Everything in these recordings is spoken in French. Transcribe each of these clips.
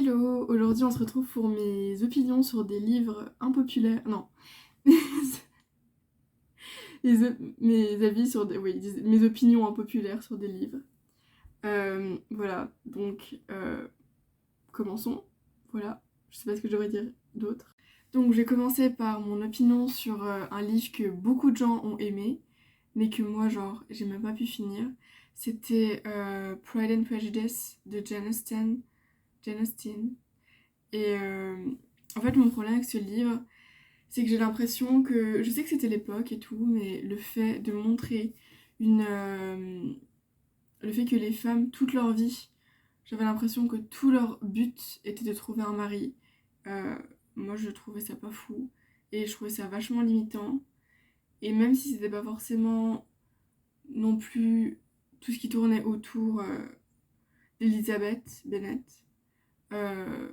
Hello, aujourd'hui on se retrouve pour mes opinions sur des livres impopulaires. Non, mes avis sur des. Oui, mes opinions impopulaires sur des livres. Voilà, donc commençons. Voilà, je sais pas ce que je devrais dire d'autre. Donc j'ai commencé par mon opinion sur un livre que beaucoup de gens ont aimé, mais que moi, genre, j'ai même pas pu finir. C'était Pride and Prejudice de Jane Austen. Jane Austen. Et en fait, mon problème avec ce livre, c'est que j'ai l'impression que. Je sais que c'était l'époque et tout, mais le fait de montrer une. Le fait que les femmes, toute leur vie, j'avais l'impression que tout leur but était de trouver un mari. Euh, Moi, je trouvais ça pas fou. Et je trouvais ça vachement limitant. Et même si c'était pas forcément non plus tout ce qui tournait autour d'Elizabeth Bennet, Euh,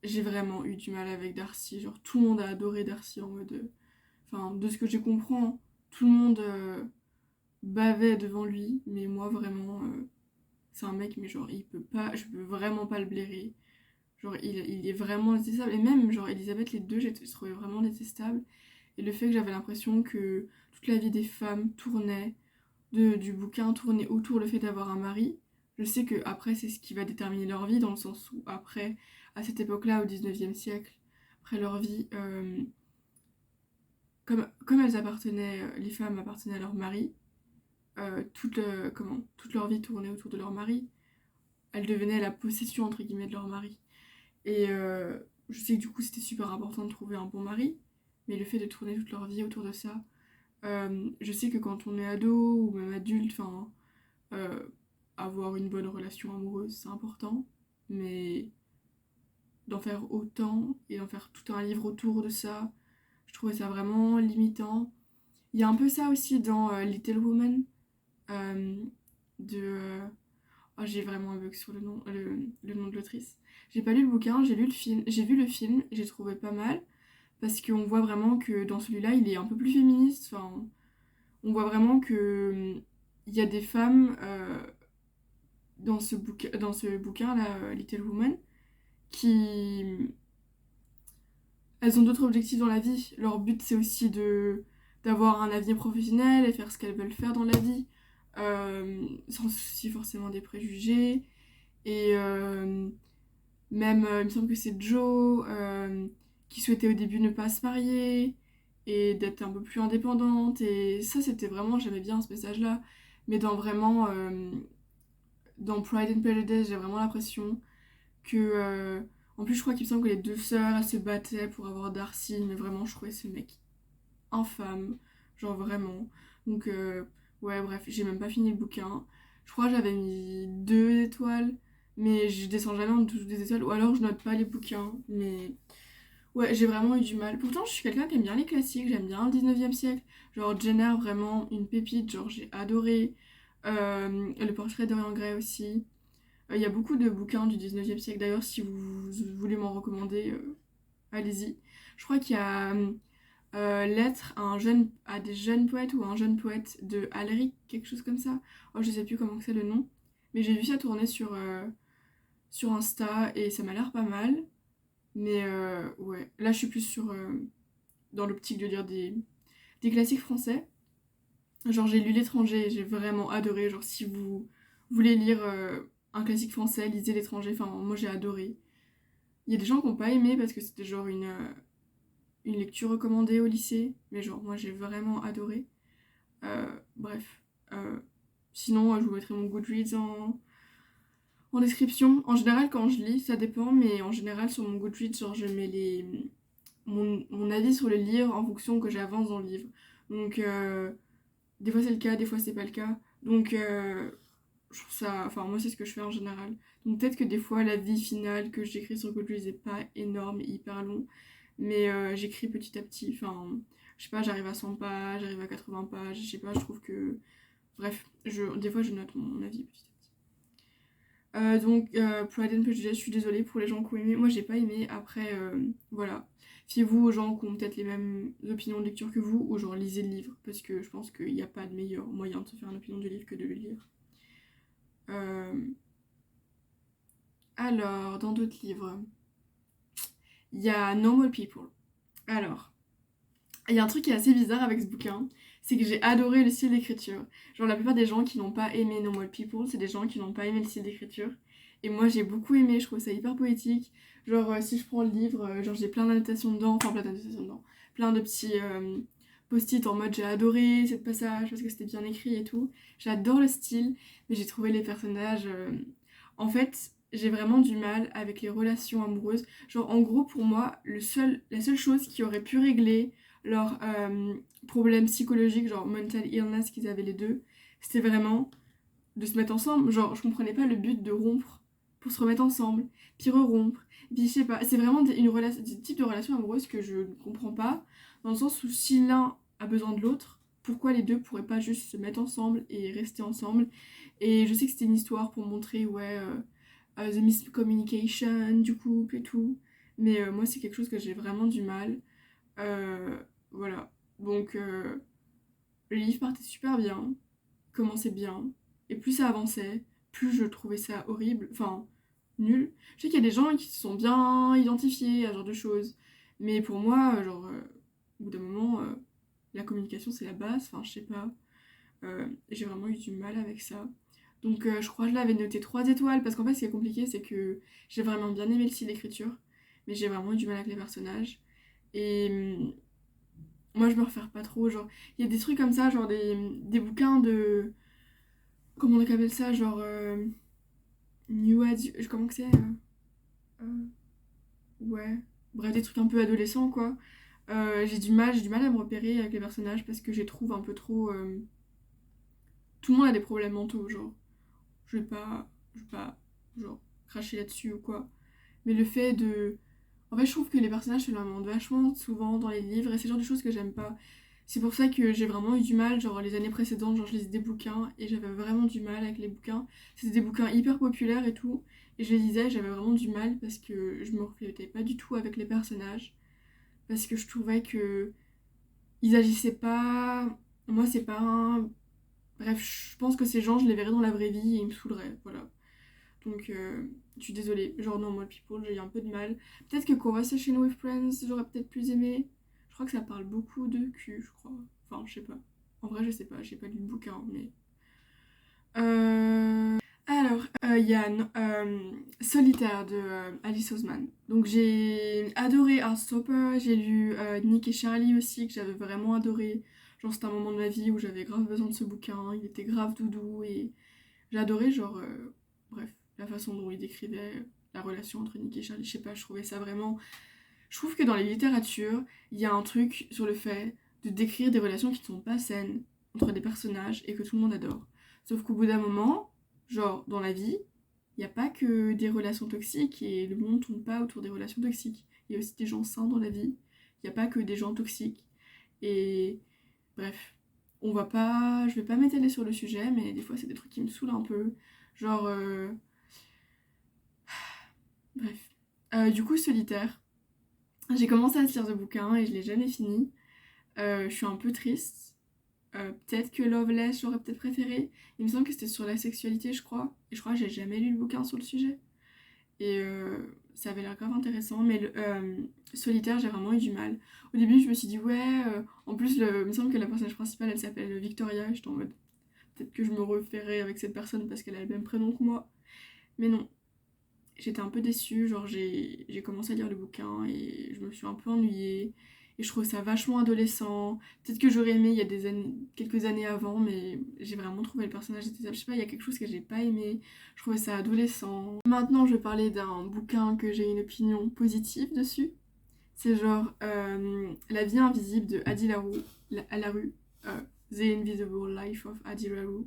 j'ai vraiment eu du mal avec Darcy. Genre, tout le monde a adoré Darcy en mode. Enfin, de ce que je comprends, tout le monde bavait devant lui. Mais moi, vraiment, c'est un mec, mais genre, il peut pas. Je peux vraiment pas le blairer. Genre, il est vraiment détestable. Et même, genre, Elisabeth, les deux, j'ai trouvé vraiment détestable. Et le fait que j'avais l'impression que toute la vie des femmes tournait, du bouquin tournait autour le fait d'avoir un mari. Je sais que après c'est ce qui va déterminer leur vie, dans le sens où après, à cette époque-là, au 19e siècle, après leur vie, comme elles appartenaient, les femmes appartenaient à leur mari, toute leur vie tournait autour de leur mari. Elles devenaient la possession, entre guillemets, de leur mari. Et je sais que du coup c'était super important de trouver un bon mari, mais le fait de tourner toute leur vie autour de ça, je sais que quand on est ado ou même adulte, enfin, euh, avoir une bonne relation amoureuse, c'est important, mais d'en faire autant et d'en faire tout un livre autour de ça, je trouvais ça vraiment limitant. Il y a un peu ça aussi dans Little Woman, euh, de... oh, j'ai vraiment un bug sur le nom de l'autrice. J'ai pas lu le bouquin, j'ai lu le film, j'ai vu le film, j'ai trouvé pas mal, parce qu'on voit vraiment que dans celui-là, il est un peu plus féministe, enfin, on voit vraiment que il y a des femmes dans ce bouquin là, Little Woman, qui elles ont d'autres objectifs dans la vie. Leur but c'est aussi de d'avoir un avenir professionnel et faire ce qu'elles veulent faire dans la vie, sans souci forcément des préjugés. Et même, il me semble que c'est Jo qui souhaitait au début ne pas se marier et d'être un peu plus indépendante. Et ça, c'était vraiment, j'aimais bien ce message-là. Mais dans Pride and Prejudice, j'ai vraiment l'impression que en plus je crois qu'il me semble que les deux sœurs elles se battaient pour avoir Darcy, mais vraiment je trouvais ce mec infâme, genre vraiment. Donc ouais, bref, j'ai même pas fini le bouquin. Je crois que j'avais mis 2 étoiles, mais je descends jamais en dessous des étoiles, ou alors je note pas les bouquins. Mais ouais, j'ai vraiment eu du mal. Pourtant je suis quelqu'un qui aime bien les classiques, j'aime bien le 19e siècle, genre Jenner, vraiment une pépite, genre j'ai adoré. Le portrait de Dorian Gray aussi. Il y a beaucoup de bouquins du 19e siècle. D'ailleurs, si vous voulez m'en recommander, allez-y. Je crois qu'il y a Lettre à des jeunes poètes ou un jeune poète de Alric, quelque chose comme ça. Oh, je sais plus comment c'est le nom. Mais j'ai vu ça tourner sur Insta et ça m'a l'air pas mal. Mais ouais, là je suis plus dans l'optique de lire des classiques français. Genre j'ai lu L'étranger et j'ai vraiment adoré. Genre si vous voulez lire un classique français, lisez L'étranger. Enfin moi j'ai adoré. Il y a des gens qui n'ont pas aimé parce que c'était genre une lecture recommandée au lycée. Mais genre moi j'ai vraiment adoré. Bref. Euh, Sinon je vous mettrai mon Goodreads en description. En général quand je lis, ça dépend. Mais en général sur mon Goodreads, genre je mets mon avis sur le livre en fonction que j'avance dans le livre. Donc des fois c'est le cas, des fois c'est pas le cas. Donc je trouve ça. Enfin, moi c'est ce que je fais en général. Donc peut-être que des fois la vie finale que j'écris sur Goodreads est pas énorme et hyper long. Mais j'écris petit à petit. Enfin, je sais pas, j'arrive à 100 pages, j'arrive à 80 pages, je sais pas, je trouve que. Bref, des fois je note mon avis petit à petit. Donc, Pride and Prejudice, je suis désolée pour les gens qui ont aimé. Moi, j'ai pas aimé. Après, voilà. Fiez-vous aux gens qui ont peut-être les mêmes opinions de lecture que vous, ou genre lisez le livre, parce que je pense qu'il n'y a pas de meilleur moyen de se faire une opinion du livre que de le lire. Euh, Alors, dans d'autres livres, il y a Normal People. Alors, il y a un truc qui est assez bizarre avec ce bouquin, c'est que j'ai adoré le style d'écriture. Genre, la plupart des gens qui n'ont pas aimé Normal People, c'est des gens qui n'ont pas aimé le style d'écriture. Et moi, j'ai beaucoup aimé, je trouve ça hyper poétique. Genre, si je prends le livre, genre, j'ai plein d'annotations dedans, enfin, plein d'annotations dedans, plein de petits post-it en mode j'ai adoré ce passage parce que c'était bien écrit et tout. J'adore le style, mais j'ai trouvé les personnages. En fait, j'ai vraiment du mal avec les relations amoureuses. Genre, en gros, pour moi, la seule chose qui aurait pu régler leurs problèmes psychologiques, genre mental illness qu'ils avaient les deux, c'était vraiment de se mettre ensemble. Genre, je comprenais pas le but de rompre pour se remettre ensemble, puis re-rompre. Puis je sais pas, c'est vraiment des types de relations amoureuses que je ne comprends pas, dans le sens où si l'un a besoin de l'autre, pourquoi les deux pourraient pas juste se mettre ensemble et rester ensemble. Et je sais que c'était une histoire pour montrer, ouais, the miscommunication du couple et tout. Mais moi, c'est quelque chose que j'ai vraiment du mal. Voilà. Donc, le livre partait super bien, commençait bien, et plus ça avançait, plus je trouvais ça horrible, enfin, nul. Je sais qu'il y a des gens qui se sont bien identifiés à ce genre de choses, mais pour moi, genre, au bout d'un moment, la communication c'est la base, enfin, je sais pas. J'ai vraiment eu du mal avec ça. Donc, je crois que je l'avais noté 3 étoiles, parce qu'en fait, ce qui est compliqué, c'est que j'ai vraiment bien aimé le style d'écriture, mais j'ai vraiment eu du mal avec les personnages. Et moi, je me refaire pas trop, genre, il y a des trucs comme ça, genre des bouquins de... Comment on appelle ça, genre... New Adu... Comment que c'est euh, Ouais. Bref, des trucs un peu adolescents, quoi. J'ai du mal à me repérer avec les personnages parce que je les trouve un peu trop... Tout le monde a des problèmes mentaux, genre. Je vais pas, genre, cracher là-dessus ou quoi. Mais le fait de... En fait, je trouve que les personnages se lamentent vachement souvent dans les livres et c'est le genre de choses que j'aime pas. C'est pour ça que j'ai vraiment eu du mal, genre les années précédentes, genre je lisais des bouquins et j'avais vraiment du mal avec les bouquins. C'était des bouquins hyper populaires et tout, et je les lisais, j'avais vraiment du mal parce que je me reflétais pas du tout avec les personnages, parce que je trouvais que ils agissaient pas... Moi c'est pas un... Bref, je pense que ces gens, je les verrais dans la vraie vie et ils me saouleraient, voilà. Donc, je suis désolée. Genre, Normal People, j'ai eu un peu de mal. Peut-être que Conversation with Friends, j'aurais peut-être plus aimé. Je crois que ça parle beaucoup de cul, je crois. Enfin, je sais pas. En vrai, je sais pas. J'ai pas lu le bouquin, mais... Alors, il y a Solitaire de Alice Oseman. Donc, j'ai adoré Heartstopper. J'ai lu Nick et Charlie aussi, que j'avais vraiment adoré. Genre, c'était un moment de ma vie où j'avais grave besoin de ce bouquin. Il était grave doudou et j'ai adoré, genre, bref, la façon dont il décrivait la relation entre Nick et Charlie, je sais pas, je trouvais ça vraiment... Je trouve que dans les littératures, il y a un truc sur le fait de décrire des relations qui ne sont pas saines entre des personnages et que tout le monde adore. Sauf qu'au bout d'un moment, genre, dans la vie, il n'y a pas que des relations toxiques et le monde ne tourne pas autour des relations toxiques. Il y a aussi des gens sains dans la vie, il n'y a pas que des gens toxiques. Et bref, on va pas, je vais pas m'étaler sur le sujet, mais des fois c'est des trucs qui me saoulent un peu. Genre, bref. Du coup, Solitaire. J'ai commencé à lire ce bouquin et je l'ai jamais fini. Je suis un peu triste. Peut-être que Loveless, j'aurais peut-être préféré. Il me semble que c'était sur la sexualité, je crois. Et je crois que j'ai jamais lu le bouquin sur le sujet. Et ça avait l'air grave intéressant. Mais Solitaire, j'ai vraiment eu du mal. Au début, je me suis dit, ouais. En plus, il me semble que la personnage principale, elle s'appelle Victoria. J'étais en mode, peut-être que je me referais avec cette personne parce qu'elle a le même prénom que moi. Mais non, j'étais un peu déçue, genre j'ai commencé à lire le bouquin et je me suis un peu ennuyée. Et je trouve ça vachement adolescent. Peut-être que j'aurais aimé il y a quelques années avant, mais j'ai vraiment trouvé le personnage détestable. Je sais pas, il y a quelque chose que j'ai pas aimé. Je trouvais ça adolescent. Maintenant, je vais parler d'un bouquin que j'ai une opinion positive dessus. C'est genre La vie invisible de Adi Larue, The Invisible Life of Adi Larue,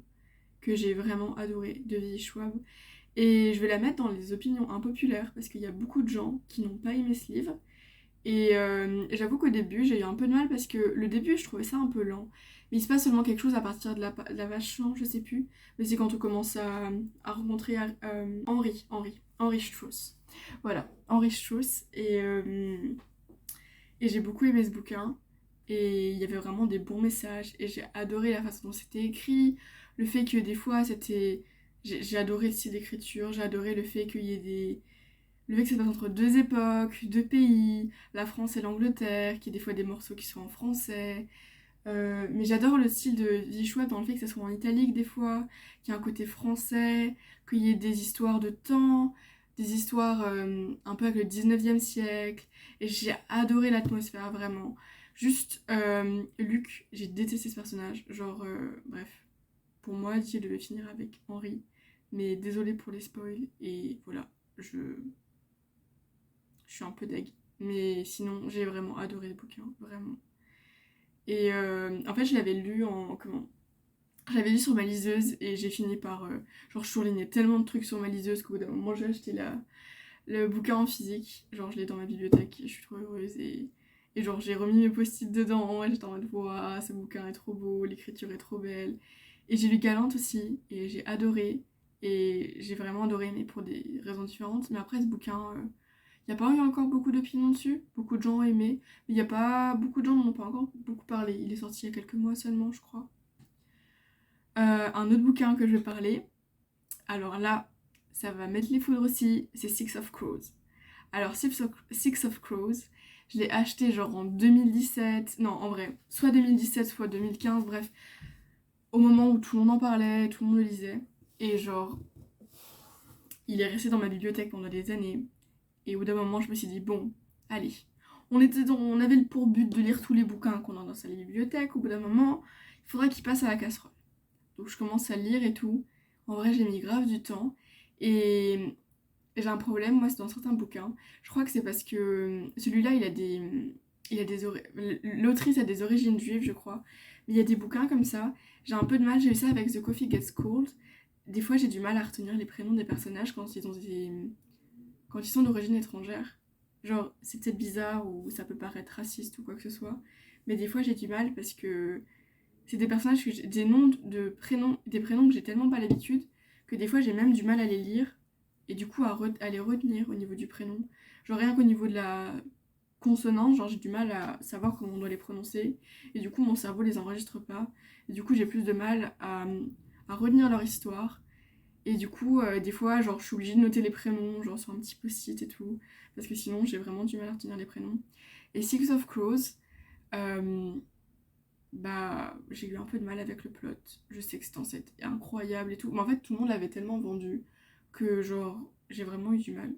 que j'ai vraiment adoré, de V. Schwab. Et je vais la mettre dans les opinions impopulaires parce qu'il y a beaucoup de gens qui n'ont pas aimé ce livre. Et j'avoue qu'au début, j'ai eu un peu de mal parce que le début, je trouvais ça un peu lent. Mais il se passe seulement quelque chose à partir de la page 100, je sais plus. Mais c'est quand on commence à rencontrer Henry Strauss. Voilà, Henry Strauss. Et j'ai beaucoup aimé ce bouquin. Et il y avait vraiment des bons messages. Et j'ai adoré la façon dont c'était écrit. Le fait que des fois, c'était j'ai adoré le style d'écriture, j'ai adoré le fait qu'il y ait des... Le fait que ça passe entre deux époques, deux pays, la France et l'Angleterre, qu'il y ait des fois des morceaux qui sont en français. Mais j'adore le style de Vichouette dans le fait que ça soit en italique des fois, qu'il y ait un côté français, qu'il y ait des histoires de temps, des histoires un peu avec le 19e siècle. Et j'ai adoré l'atmosphère, vraiment. Juste, Luc, j'ai détesté ce personnage. Genre, bref, pour moi, il devait finir avec Henri. Mais désolé pour les spoils, et voilà, je suis un peu deg. Mais sinon, j'ai vraiment adoré le bouquin, vraiment. Et en fait, je l'avais lu en... Comment? Je l'avais lu sur ma liseuse et j'ai fini par... genre, je surlignais tellement de trucs sur ma liseuse qu'au bout d'un moment, j'ai acheté le bouquin en physique. Genre, je l'ai dans ma bibliothèque et je suis trop heureuse. Et genre, j'ai remis mes post-it dedans et j'étais en mode, waouh, ce bouquin est trop beau, l'écriture est trop belle. Et j'ai lu Galante aussi et j'ai adoré. Et j'ai vraiment adoré, mais pour des raisons différentes. Mais après, ce bouquin... il n'y a pas eu encore beaucoup d'opinions dessus, beaucoup de gens ont aimé, mais il n'y a pas beaucoup de gens n'en ont pas encore beaucoup parlé. Il est sorti il y a quelques mois seulement, je crois. Un autre bouquin que je vais parler, alors là, ça va mettre les foudres aussi, c'est Six of Crows. Alors Six of Crows, je l'ai acheté genre en 2017, non en vrai, soit 2017, soit 2015, bref, au moment où tout le monde en parlait, tout le monde le lisait, et genre, il est resté dans ma bibliothèque pendant des années. Et au bout d'un moment, je me suis dit, bon, allez. On avait pour but de lire tous les bouquins qu'on a dans sa bibliothèque. Au bout d'un moment, il faudrait qu'il passe à la casserole. Donc je commence à le lire et tout. En vrai, j'ai mis grave du temps. Et j'ai un problème, moi, c'est dans certains bouquins. Je crois que c'est parce que celui-là, l'autrice a des origines juives, je crois. Mais il y a des bouquins comme ça. J'ai un peu de mal, j'ai eu ça avec The Coffee Gets Cold. Des fois, j'ai du mal à retenir les prénoms des personnages quand ils sont d'origine étrangère. Genre, c'est peut-être bizarre ou ça peut paraître raciste ou quoi que ce soit, mais des fois j'ai du mal parce que c'est des personnages que j'ai des noms de prénoms, des prénoms que j'ai tellement pas l'habitude que des fois j'ai même du mal à les lire et du coup à les retenir au niveau du prénom. Genre rien qu'au niveau de la consonance, genre j'ai du mal à savoir comment on doit les prononcer et du coup mon cerveau les enregistre pas et du coup j'ai plus de mal à retenir leur histoire. Et du coup, des fois, genre, je suis obligée de noter les prénoms, genre sur un petit post-it et tout, parce que sinon, j'ai vraiment du mal à retenir les prénoms. Et Six of Crows, euh, bah, j'ai eu un peu de mal avec le plot. Je sais que c'est incroyable et tout, mais en fait, tout le monde l'avait tellement vendu que, genre, j'ai vraiment eu du mal.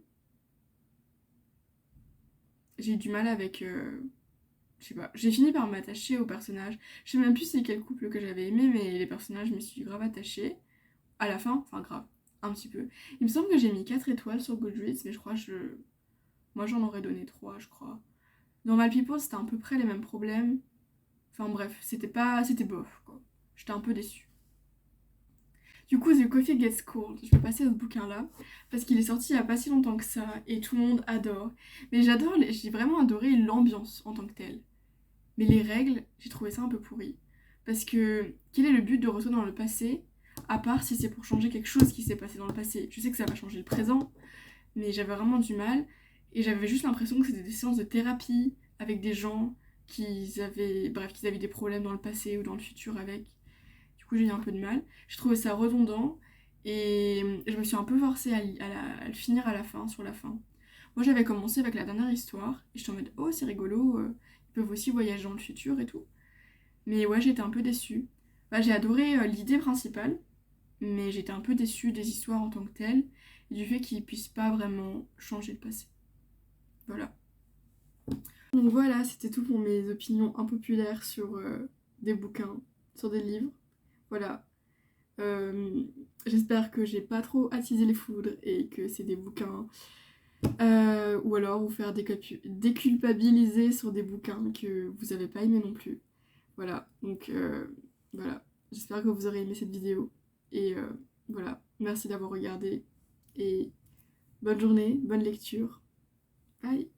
J'ai eu du mal avec... je sais pas, j'ai fini par m'attacher aux personnages. Je sais même plus c'est quel couple que j'avais aimé, mais les personnages, je me suis grave attachée. À la fin, enfin grave, un petit peu. Il me semble que j'ai mis 4 étoiles sur Goodreads, mais je crois que moi j'en aurais donné 3, je crois. Dans My People, c'était à peu près les mêmes problèmes. Enfin bref, c'était bof, quoi. J'étais un peu déçue. Du coup, The Coffee Gets Cold, je vais passer à ce bouquin-là, parce qu'il est sorti il n'y a pas si longtemps que ça, et tout le monde adore. Mais j'ai vraiment adoré l'ambiance en tant que telle. Mais les règles, j'ai trouvé ça un peu pourri. Parce que, quel est le but de retourner dans le passé, à part si c'est pour changer quelque chose qui s'est passé dans le passé? Je sais que ça va changer le présent, mais j'avais vraiment du mal. Et j'avais juste l'impression que c'était des séances de thérapie avec des gens qui avaient des problèmes dans le passé ou dans le futur avec. Du coup, j'ai eu un peu de mal. J'ai trouvé ça redondant et je me suis un peu forcée à le finir à la fin, sur la fin. Moi, j'avais commencé avec la dernière histoire et j'étais en mode, oh, c'est rigolo, ils peuvent aussi voyager dans le futur et tout. Mais ouais, j'étais un peu déçue. Bah, j'ai adoré l'idée principale, mais j'étais un peu déçue des histoires en tant que telles et du fait qu'ils puissent pas vraiment changer le passé. Voilà. Donc voilà, c'était tout pour mes opinions impopulaires sur des bouquins, sur des livres. Voilà. J'espère que j'ai pas trop attisé les foudres et que c'est des bouquins. Ou alors vous faire déculpabiliser sur des bouquins que vous avez pas aimé non plus. Voilà, donc voilà. J'espère que vous aurez aimé cette vidéo. Et voilà, merci d'avoir regardé. Et bonne journée, bonne lecture. Bye.